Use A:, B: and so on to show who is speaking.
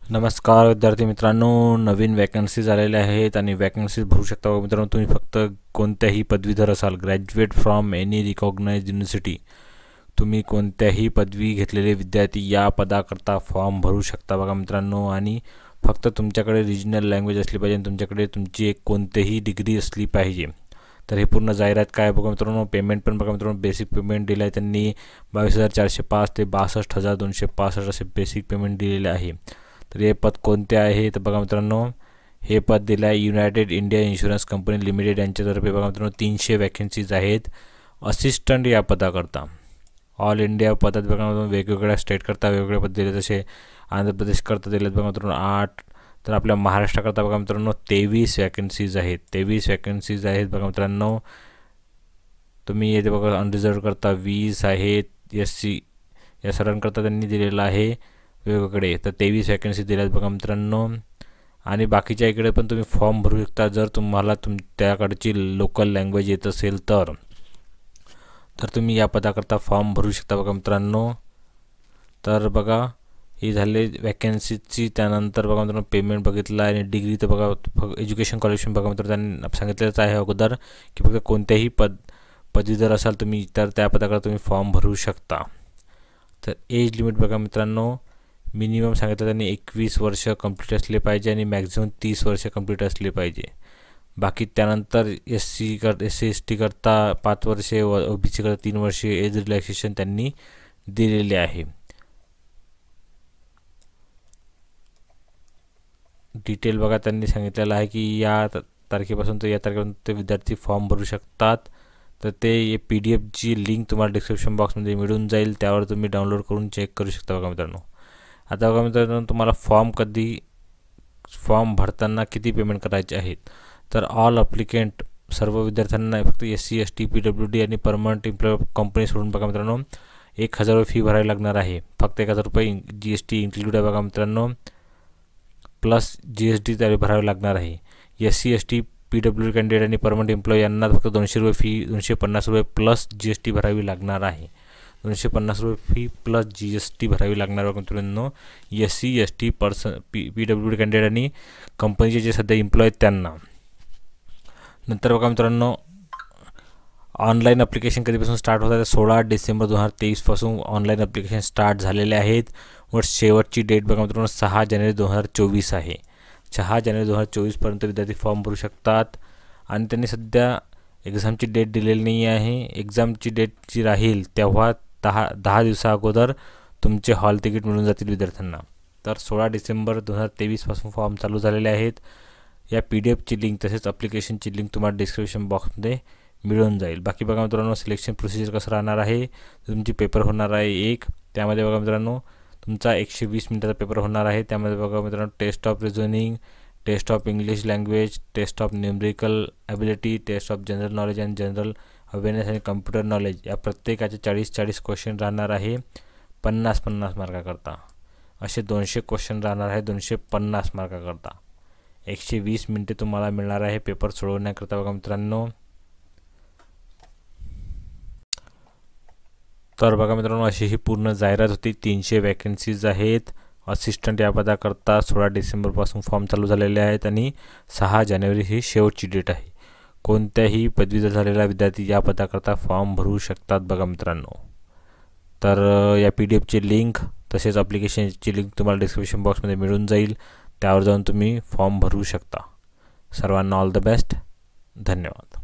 A: नमस्कार विद्यार्थी मित्रांनो, नवीन वॅकन्सीज आलेल्या आहेत आणि वॅकन्सीज भरू शकता बघा मित्रांनो. तुम्ही फक्त कोणत्याही पदवीधर असाल, graduate from any recognised university, तुम्ही कोणत्याही पदवी घेतलेले विद्यार्थी या पदाकरता फॉर्म भरू शकता बघा मित्रांनो. आणि फक्त तुमच्याकडे रिजनल लँग्वेज असली पाहिजे आणि तुमच्याकडे तुमची एक कोणतीही डिग्री असली पाहिजे. तर हे पूर्ण जाहिरात काय बघा मित्रांनो. पेमेंट पण बघा मित्रांनो, बेसिक पेमेंट दिलं आहे त्यांनी 22,405 ते 62,265 असे बेसिक पेमेंट दिलेले आहे. तर हे पद कोणते आहे तर बघा मित्रांनो, हे पद दिलं आहे United India insurance company limited यांच्यातर्फे बघा मित्रांनो. 300 वॅकन्सीज आहेत असिस्टंट या पदाकरता. ऑल इंडिया पदात बघा मित्रांनो, वेगवेगळ्या स्टेटकरता वेगवेगळे पद दिले, जसे आंध्र प्रदेशकरता दिलेत बघा मित्रांनो 8. तर आपल्या महाराष्ट्राकरता बघा मित्रांनो 23 वॅकन्सीज आहेत. 23 वॅकन्सीज आहेत बघा मित्रांनो. तुम्ही येथे बघा अनरिझर्व करता 20 आहेत. SC या सर्वांकरता त्यांनी दिलेलं आहे वेगवेगळे. तर 23 वॅकन्सी दिल्यात बघा मित्रांनो. आणि बाकीच्या इकडे पण तुम्ही फॉर्म भरू शकता जर तुम्हाला त्याकडची लोकल लँग्वेज येत असेल तर तुम्ही या पदाकरता फॉर्म भरू शकता बघा मित्रांनो. तर बघा ही झाले वॅकन्सीची. त्यानंतर बघा मित्रांनो पेमेंट बघितलं आणि डिग्री तर बघा एज्युकेशन क्वालिफिकेशन बघा मित्रांनो त्यांनी सांगितलेलंच आहे अगोदर की फक्त कोणत्याही पदवीधर असाल तुम्ही तर त्या पदाकरता तुम्ही फॉर्म भरू शकता. तर एज लिमिट बघा मित्रांनो, मिनिमम सांगितलं त्यांनी 21 वर्ष कंप्लीट असले पाहिजे आणि मॅक्झिमम 30 वर्ष कंप्लीट असले पाहिजे. बाकी त्यानंतर SC/ST करता 5 वर्षे, OBC करता 3 वर्षे एज रिलॅक्सेशन त्यांनी दिलेले आहे. डिटेल बघा त्यांनी सांगितलेलं आहे की या तारखेपासून तर या तारखेपर्यंत ते विद्यार्थी फॉर्म भरू शकतात. तर ते PDF लिंक तुम्हाला डिस्क्रिप्शन बॉक्समध्ये मिळून जाईल, त्यावर तुम्ही डाउनलोड करून चेक करू शकता बघा मित्रांनो. आता बघा मित्रांनो, तुम्हाला फॉर्म भरताना किती पेमेंट करायचे आहेत. तर ऑल अप्लिकेंट सर्व विद्यार्थ्यांना फक्त SC ST PWD आणि परमनंट एम्प्लॉय कंपनी सोडून बघा मित्रांनो 1,000 रुपये फी भरावी लागणार आहे. फक्त 1,000 रुपये GST इन्क्लूड आहे बघा मित्रांनो, प्लस GST त्यावेळी भरावे लागणार आहे. SC ST PWD कॅन्डिडेट आणि परमनंट एम्प्लॉय यांना फक्त 200 रुपये फी, 250 रुपये प्लस GST भरावी लागणार आहे. 250 रुपये फी प्लस GST भरावी लागणार बघा मित्रांनो. SC ST PWD कॅन्डिडेट आणि कंपनीचे जे सध्या एम्प्लॉय आहेत त्यांना. नंतर बघा मित्रांनो, ऑनलाईन ॲप्लिकेशन कधीपासून स्टार्ट होत आहे तर 16 डिसेंबर 2023 पासून ऑनलाईन ॲप्लिकेशन स्टार्ट झालेले आहेत. व शेवटची डेट बघा मित्रांनो 6 जानेवारी 2024 आहे. 6 जानेवारी 2024 पर्यंत विद्यार्थी फॉर्म भरू शकतात. आणि त्यांनी सध्या एक्झामची डेट दिलेली नाही आहे. एक्झामची डेट जी राहील तेव्हा 10 दिवसा अगोदर तुमचे हॉल तिकीट मिळून जातील विद्यार्थ्यांना. तर 16 डिसेंबर 2023 पासून फॉर्म चालू झालेले आहेत. या PDF लिंक तसेच ॲप्लिकेशनची लिंक तुम्हाला डिस्क्रिप्शन बॉक्समध्ये मिळून जाईल. बाकी बघा मित्रांनो, सिलेक्शन प्रोसिजर कसं राहणार आहे. तुमची पेपर होणार आहे एक, त्यामध्ये बघा मित्रांनो तुमचा 120 मिनिटाचा पेपर होणार आहे. त्यामध्ये बघा मित्रांनो test of reasoning, test of English language, test of numerical ability, test of general knowledge and general awareness आणि कम्प्युटर नॉलेज या प्रत्येकाचे 40 क्वेश्चन राहणार आहे. 50 मार्काकरता असे 200 क्वेश्चन राहणार आहे. 250 मार्काकरता 120 मिनिटे तुम्हाला मिळणार आहे पेपर सोडवण्याकरता बघा मित्रांनो. तर बघा मित्रांनो, अशी ही पूर्ण जाहिरात होती. 300 वॅकन्सीज आहेत असिस्टंट या पदाकरता. 16 डिसेंबरपासून फॉर्म चालू झालेले आहेत आणि 6 जानेवारी ही शेवटची डेट आहे. कोणत्याही पदवीधर झालेला विद्यार्थी या पदाकरता फॉर्म भरू शकतात बघा मित्रांनो. तर या PDF लिंक तसेच ॲप्लिकेशनची लिंक तुम्हाला डिस्क्रिप्शन बॉक्समध्ये मिळून जाईल, त्यावर जाऊन तुम्ही फॉर्म भरू शकता. सर्वांना ऑल द बेस्ट. धन्यवाद.